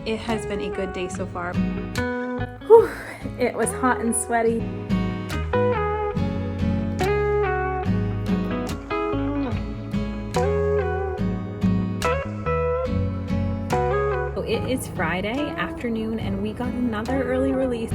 it has been a good day so far. Whew, it was hot and sweaty. So it is Friday afternoon and we got another early release.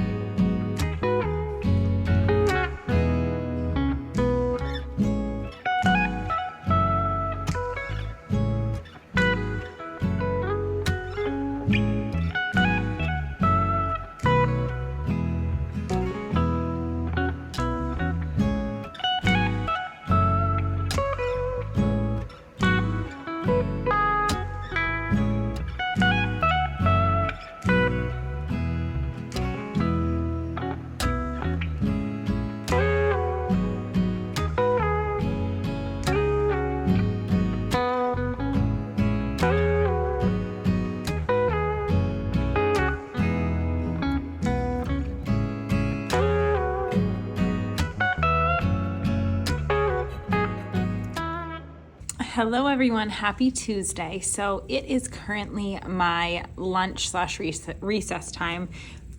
Hello everyone, happy Tuesday. So it is currently my lunch/recess time.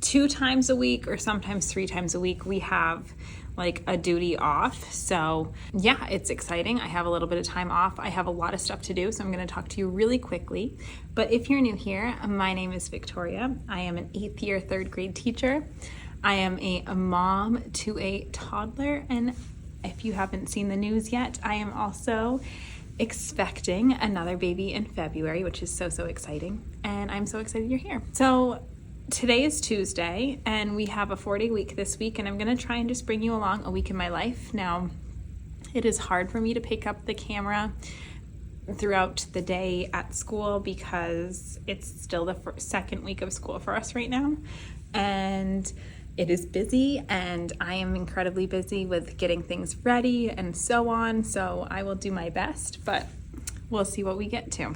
2 times a week or sometimes 3 times a week we have like a duty off. So yeah, it's exciting. I have a little bit of time off. I have a lot of stuff to do, so I'm going to talk to you really quickly. But if you're new here, my name is Victoria. I am an 8th year 3rd grade teacher. I am a mom to a toddler, and if you haven't seen the news yet, I am also expecting another baby in February, which is so exciting, and I'm so excited you're here. So today is Tuesday and we have a 4-day week this week, and I'm going to try and just bring you along a week in my life. Now, it is hard for me to pick up the camera throughout the day at school because it's still the second week of school for us right now, and it is busy, and I am incredibly busy with getting things ready and so on. So I will do my best, but we'll see what we get to.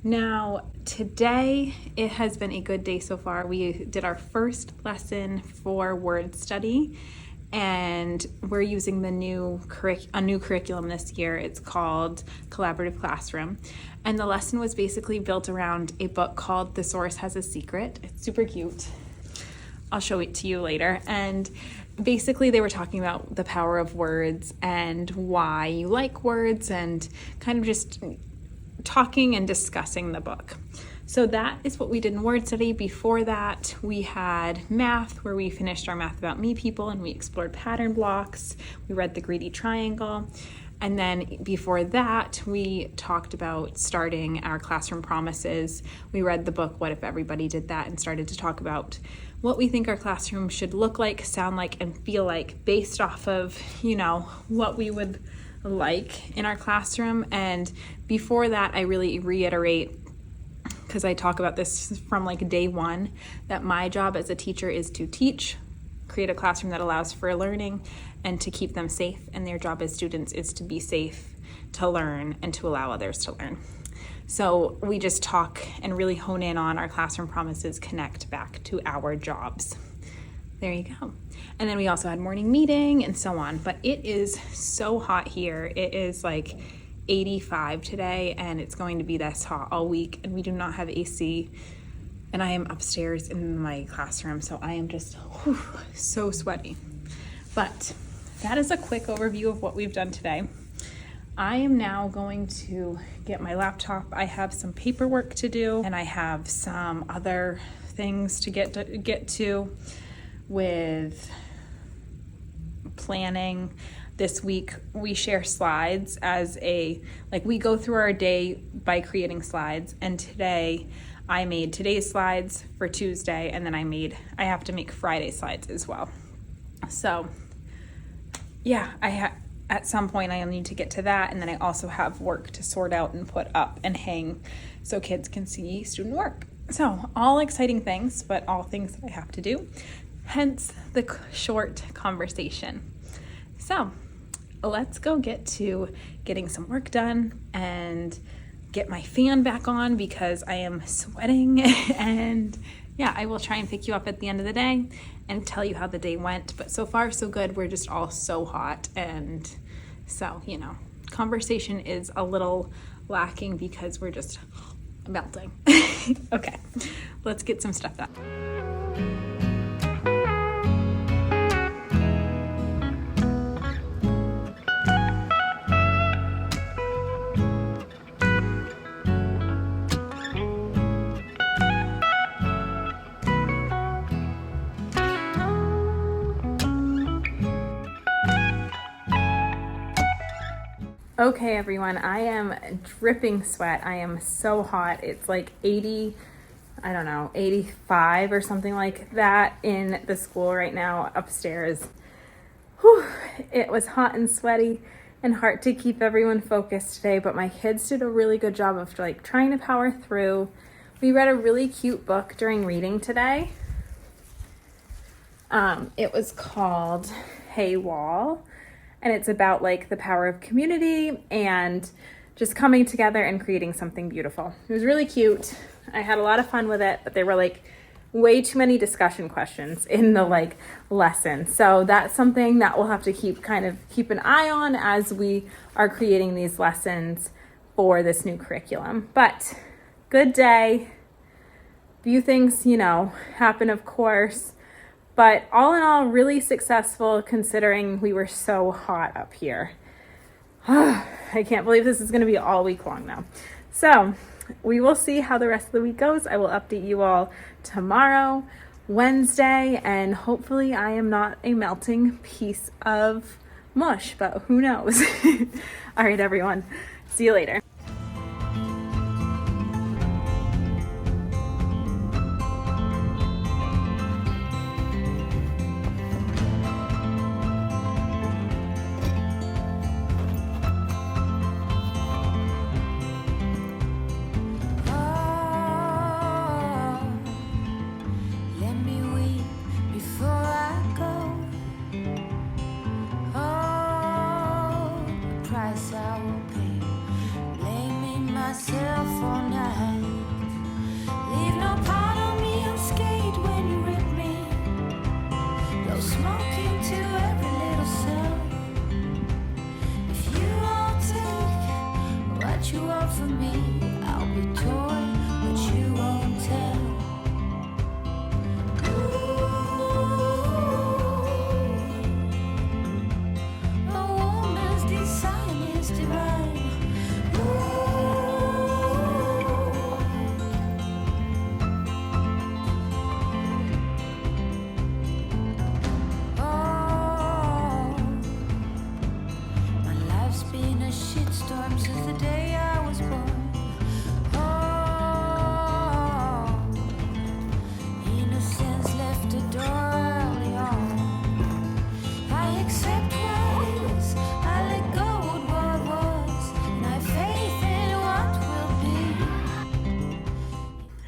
Now, today, it has been a good day so far. We did our first lesson for word study, and we're using a new curriculum this year. It's called Collaborative Classroom. And the lesson was basically built around a book called The Source Has a Secret. It's super cute. I'll show it to you later. And basically they were talking about the power of words and why you like words, and kind of just talking and discussing the book. So that is what we did in word study. Before that, we had math, where we finished our Math About Me people and we explored pattern blocks. We read The Greedy Triangle. And then before that, we talked about starting our classroom promises. We read the book, What If Everybody Did That, and started to talk about what we think our classroom should look like, sound like, and feel like based off of, what we would like in our classroom. And before that, I really reiterate, because I talk about this from like day one, that my job as a teacher is to teach, create a classroom that allows for learning, and to keep them safe. And their job as students is to be safe, to learn, and to allow others to learn. So we just talk and really hone in on our classroom promises, connect back to our jobs. There you go. And then we also had morning meeting and so on. But it is so hot here. It is like 85 today, and it's going to be this hot all week, and we do not have AC. And I am upstairs in my classroom, so I am just so sweaty. But that is a quick overview of what we've done today. I am now going to get my laptop. I have some paperwork to do, and I have some other things to get to with planning. This week we share slides as we go through our day by creating slides, and today I made today's slides for Tuesday, and then I have to make Friday slides as well. So yeah, at some point I'll need to get to that, and then I also have work to sort out and put up and hang so kids can see student work. So all exciting things, but all things that I have to do, hence the short conversation. So let's go get to getting some work done and get my fan back on because I am sweating. And yeah, I will try and pick you up at the end of the day and tell you how the day went. But so far so good. We're just all so hot, and so conversation is a little lacking because we're just melting. Okay, let's get some stuff done. Okay, everyone, I am dripping sweat. I am so hot. It's like 80, I don't know, 85 or something like that in the school right now upstairs. Whew, it was hot and sweaty and hard to keep everyone focused today, but my kids did a really good job of like trying to power through. We read a really cute book during reading today. It was called Hey Wall. And it's about like the power of community and just coming together and creating something beautiful. It was really cute. I had a lot of fun with it, but there were like way too many discussion questions in the like lesson. So that's something that we'll have to keep an eye on as we are creating these lessons for this new curriculum. But good day. Few things, happen, of course. But all in all, really successful considering we were so hot up here. I can't believe this is going to be all week long now. So we will see how the rest of the week goes. I will update you all tomorrow, Wednesday, and hopefully I am not a melting piece of mush, but who knows? All right, everyone. See you later.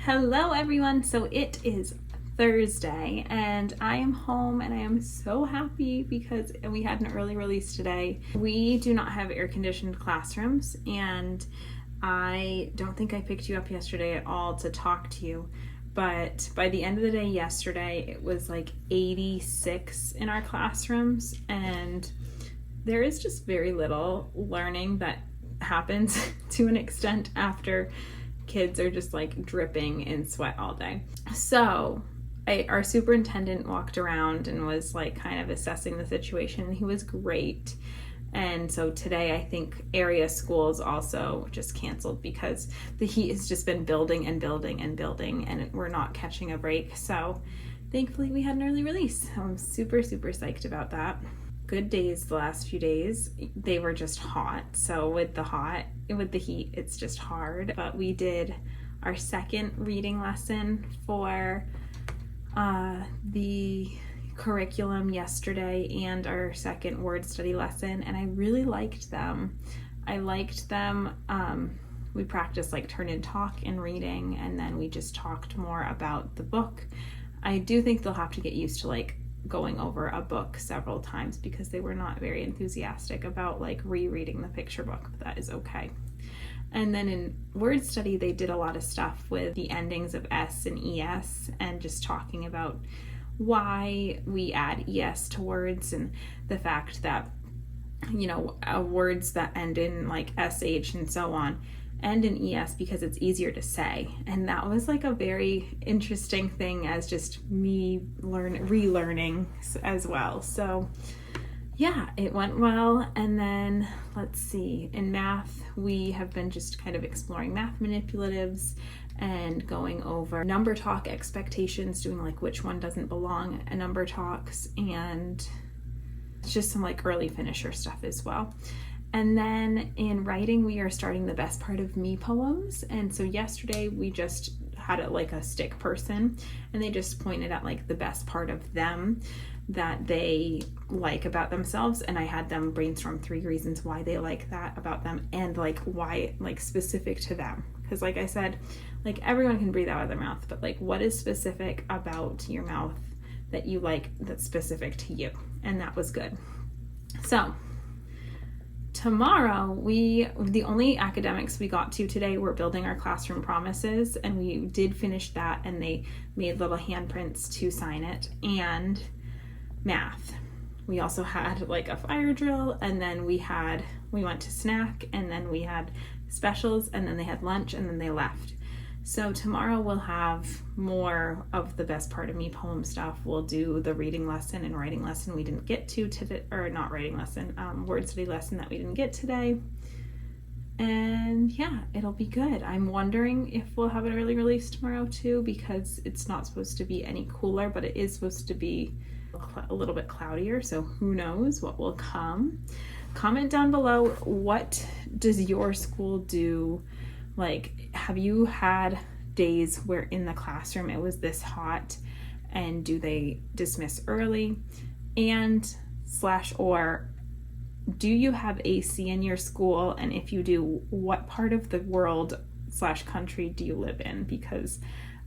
Hello everyone, so it is Thursday and I am home and I am so happy because we had an early release today. We do not have air-conditioned classrooms and I don't think I picked you up yesterday at all to talk to you, but by the end of the day yesterday it was like 86 in our classrooms and there is just very little learning that happens to an extent after kids are just like dripping in sweat all day. So our superintendent walked around and was like kind of assessing the situation and he was great. And so today I think area schools also just canceled because the heat has just been building and building and building and we're not catching a break. So thankfully we had an early release. I'm super, super psyched about that. Good days the last few days. They were just hot. So with the heat, it's just hard. But we did our second reading lesson for the curriculum yesterday and our second word study lesson, and I really liked them. We practiced like turn and talk and reading, and then we just talked more about the book. I do think they'll have to get used to like going over a book several times because they were not very enthusiastic about like rereading the picture book, but that is okay. And then in word study, they did a lot of stuff with the endings of S and ES and just talking about why we add ES to words and the fact that, words that end in like SH and so on and in ES because it's easier to say. And that was like a very interesting thing as just me relearning as well. So yeah, it went well. And then let's see, in math, we have been just kind of exploring math manipulatives and going over number talk expectations, doing like which one doesn't belong at number talks, and just some like early finisher stuff as well. And then in writing, we are starting the best part of me poems. And so yesterday we just had a stick person, and they just pointed at like the best part of them that they like about themselves, and I had them brainstorm 3 reasons why they like that about them, and like why, like specific to them, because like I said, like everyone can breathe out of their mouth, but like what is specific about your mouth that you like that's specific to you? And that was good. So tomorrow, the only academics we got to today were building our classroom promises, and we did finish that, and they made little handprints to sign it, and math. We also had like a fire drill, and then we went to snack, and then we had specials, and then they had lunch, and then they left. So tomorrow we'll have more of the best part of me poem stuff. We'll do the reading lesson and writing lesson we didn't get to today, or not writing lesson, word study lesson that we didn't get today. And yeah, it'll be good. I'm wondering if we'll have an early release tomorrow too, because it's not supposed to be any cooler, but it is supposed to be a little bit cloudier, so who knows what will come. Comment down below, what does your school do? Like, have you had days where in the classroom it was this hot, and do they dismiss early? And or do you have AC in your school? And if you do, what part of the world / country do you live in? Because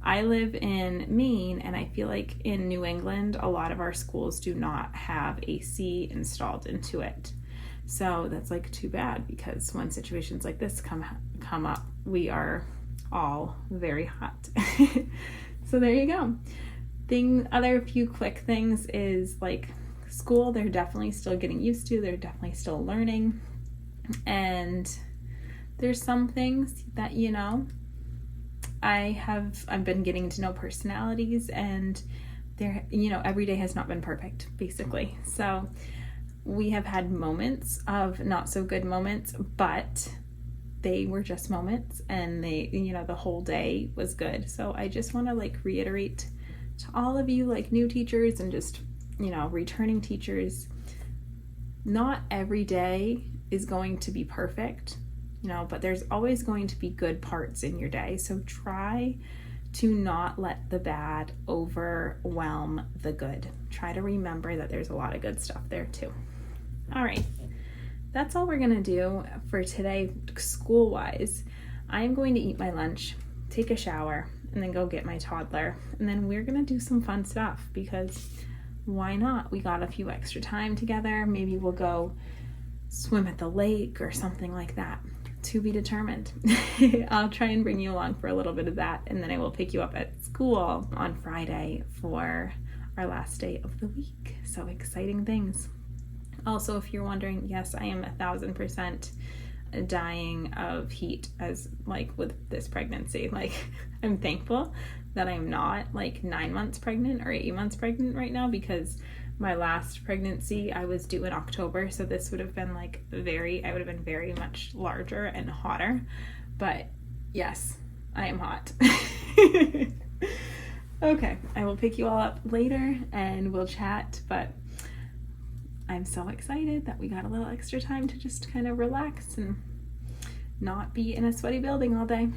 I live in Maine, and I feel like in New England, a lot of our schools do not have AC installed into it. So that's like too bad, because when situations like this come up, we are all very hot. So there you go. Other few quick things is like school, they're definitely still getting used to, they're definitely still learning. And there's some things that, I've been getting to know personalities, and every day has not been perfect, basically. So we have had moments of not so good moments, but they were just moments, and they, the whole day was good. So I just want to like reiterate to all of you, like new teachers and just, returning teachers, not every day is going to be perfect, but there's always going to be good parts in your day. So try to not let the bad overwhelm the good. Try to remember that there's a lot of good stuff there too. All right, that's all we're gonna do for today school-wise. I'm going to eat my lunch, take a shower, and then go get my toddler. And then we're gonna do some fun stuff, because why not? We got a few extra time together. Maybe we'll go swim at the lake or something like that. To be determined. I'll try and bring you along for a little bit of that, and then I will pick you up at school on Friday for our last day of the week. So exciting things. Also, if you're wondering, yes, I am 1,000% dying of heat as like with this pregnancy. Like, I'm thankful that I'm not like 9 months pregnant or 8 months pregnant right now, because my last pregnancy I was due in October, so this would have been like I would have been very much larger and hotter. But yes, I am hot. Okay, I will pick you all up later and we'll chat, but I'm so excited that we got a little extra time to just kind of relax and not be in a sweaty building all day.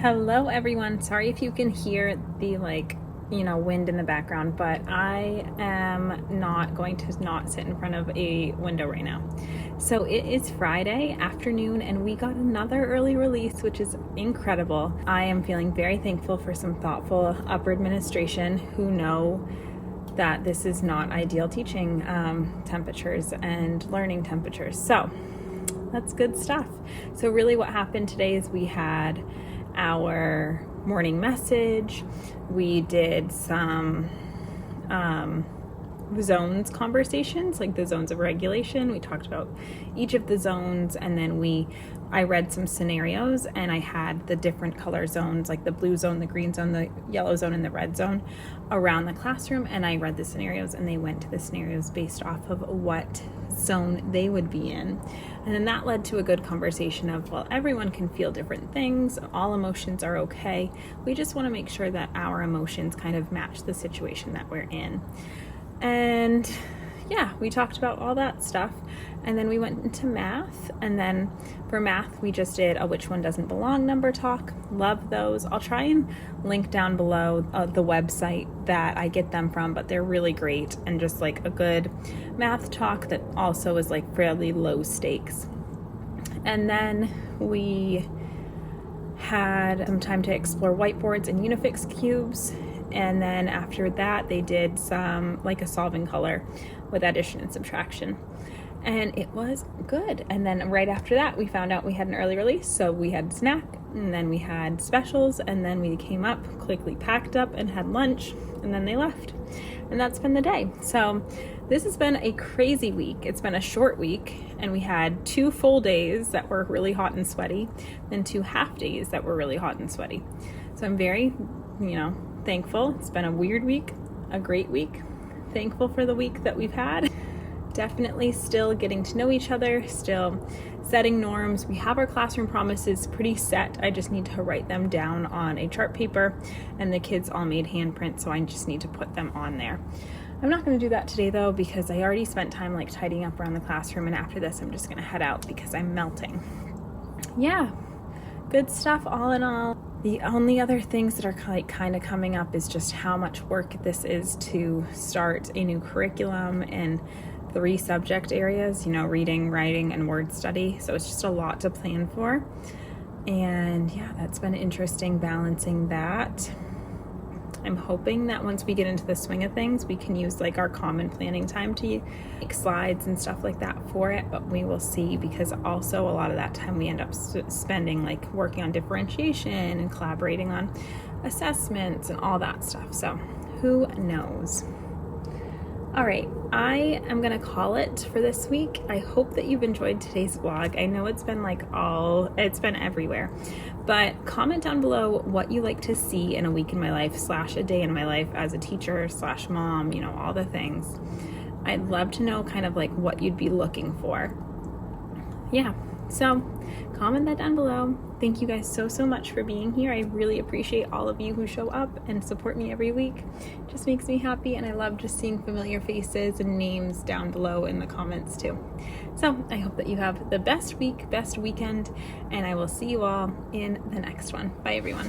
Hello everyone. Sorry if you can hear the wind in the background, but I am not going to not sit in front of a window right now. So it is Friday afternoon and we got another early release, which is incredible. I am feeling very thankful for some thoughtful upper administration who know that this is not ideal teaching temperatures and learning temperatures. So that's good stuff. So really what happened today is we had our morning message. We did some zones conversations, like the zones of regulation. We talked about each of the zones, and then I read some scenarios, and I had the different color zones, like the blue zone, the green zone, the yellow zone, and the red zone around the classroom, and I read the scenarios, and they went to the scenarios based off of what zone they would be in. And then that led to a good conversation of, well, everyone can feel different things, all emotions are okay, we just want to make sure that our emotions kind of match the situation that we're in. And yeah, we talked about all that stuff, and then we went into math, and then for math we just did a which one doesn't belong number talk. Love those. I'll try and link down below the website that I get them from, but they're really great and just like a good math talk that also is like fairly low stakes. And then we had some time to explore whiteboards and Unifix cubes. And then after that, they did some like a solving color with addition and subtraction. And it was good. And then right after that, we found out we had an early release. So we had snack, and then we had specials, and then we came up, quickly packed up and had lunch, and then they left. And that's been the day. So this has been a crazy week. It's been a short week, and we had 2 full days that were really hot and sweaty, then 2 half days that were really hot and sweaty. So I'm very, thankful. It's been a weird week, a great week. Thankful for the week that we've had. Definitely still getting to know each other, still setting norms. We have our classroom promises pretty set. I just need to write them down on a chart paper, and the kids all made handprints, so I just need to put them on there. I'm not going to do that today though, because I already spent time like tidying up around the classroom, and after this I'm just going to head out because I'm melting. Yeah, good stuff all in all. The only other things that are kind of coming up is just how much work this is to start a new curriculum in 3 subject areas, reading, writing, and word study. So it's just a lot to plan for. And yeah, that's been interesting balancing that. I'm hoping that once we get into the swing of things, we can use like our common planning time to make slides and stuff like that for it, but we will see, because also a lot of that time we end up spending like working on differentiation and collaborating on assessments and all that stuff. So who knows? All right, I am gonna call it for this week. I hope that you've enjoyed today's vlog. I know it's been it's been everywhere, but comment down below what you like to see in a week in my life / a day in my life as a teacher / mom, all the things. I'd love to know kind of like what you'd be looking for. Yeah, so comment that down below. Thank you guys so much for being here. I really appreciate all of you who show up and support me every week. It just makes me happy, and I love just seeing familiar faces and names down below in the comments too. So I hope that you have the best week, best weekend, and I will see you all in the next one. Bye everyone.